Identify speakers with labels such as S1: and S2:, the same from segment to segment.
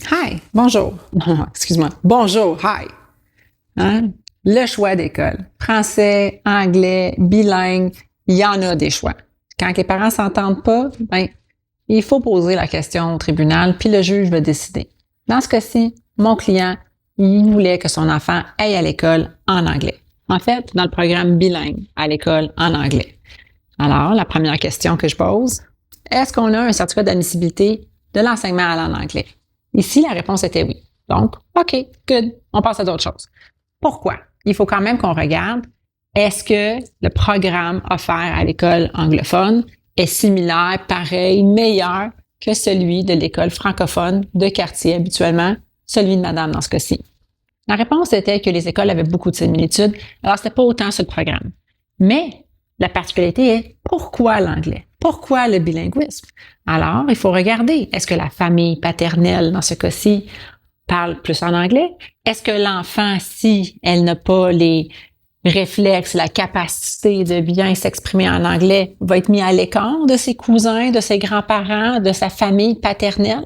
S1: Hi, bonjour. Excuse-moi. Bonjour, hi. Hein? Le choix d'école. Français, anglais, bilingue, il y en a des choix. Quand les parents s'entendent pas, ben, il faut poser la question au tribunal, puis le juge va décider. Dans ce cas-ci, mon client, il voulait que son enfant aille à l'école en anglais. En fait, dans le programme bilingue, à l'école en anglais. Alors, la première question que je pose, est-ce qu'on a un certificat d'admissibilité de l'enseignement à l'anglais? Ici, la réponse était oui. Donc, OK, good, on passe à d'autres choses. Pourquoi? Il faut quand même qu'on regarde, est-ce que le programme offert à l'école anglophone est similaire, pareil, meilleur que celui de l'école francophone de quartier habituellement, celui de madame dans ce cas-ci? La réponse était que les écoles avaient beaucoup de similitudes, alors c'était pas autant sur le programme. Mais la particularité est pourquoi l'anglais? Pourquoi le bilinguisme? Alors, il faut regarder, est-ce que la famille paternelle, dans ce cas-ci, parle plus en anglais? Est-ce que l'enfant, si elle n'a pas les réflexes, la capacité de bien s'exprimer en anglais, va être mis à l'écart de ses cousins, de ses grands-parents, de sa famille paternelle?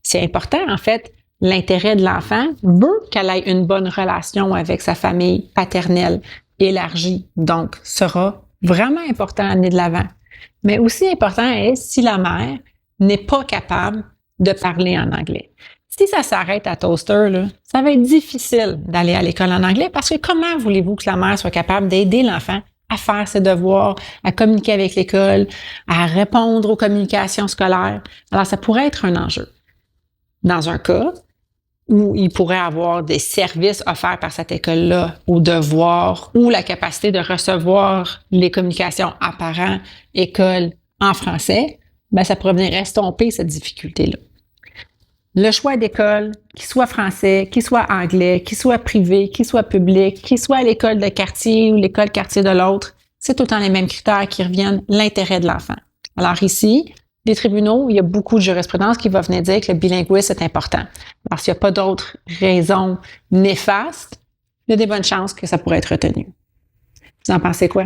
S1: C'est important, en fait. L'intérêt de l'enfant veut qu'elle ait une bonne relation avec sa famille paternelle élargie. Donc, sera vraiment important à amener de l'avant. Mais aussi important est si la mère n'est pas capable de parler en anglais. Si ça s'arrête à toaster, là, ça va être difficile d'aller à l'école en anglais parce que comment voulez-vous que la mère soit capable d'aider l'enfant à faire ses devoirs, à communiquer avec l'école, à répondre aux communications scolaires? Alors, ça pourrait être un enjeu. Dans un cas où il pourrait avoir des services offerts par cette école-là aux devoirs ou la capacité de recevoir les communications à parents, école en français, ben ça pourrait venir estomper cette difficulté-là. Le choix d'école, qu'il soit français, qu'il soit anglais, qu'il soit privé, qu'il soit public, qu'il soit à l'école de quartier ou l'école quartier de l'autre, c'est tout le temps les mêmes critères qui reviennent, l'intérêt de l'enfant. Alors ici, les tribunaux, il y a beaucoup de jurisprudence qui va venir dire que le bilinguisme est important. Parce qu'il n'y a pas d'autres raisons néfastes, il y a des bonnes chances que ça pourrait être retenu. Vous en pensez quoi?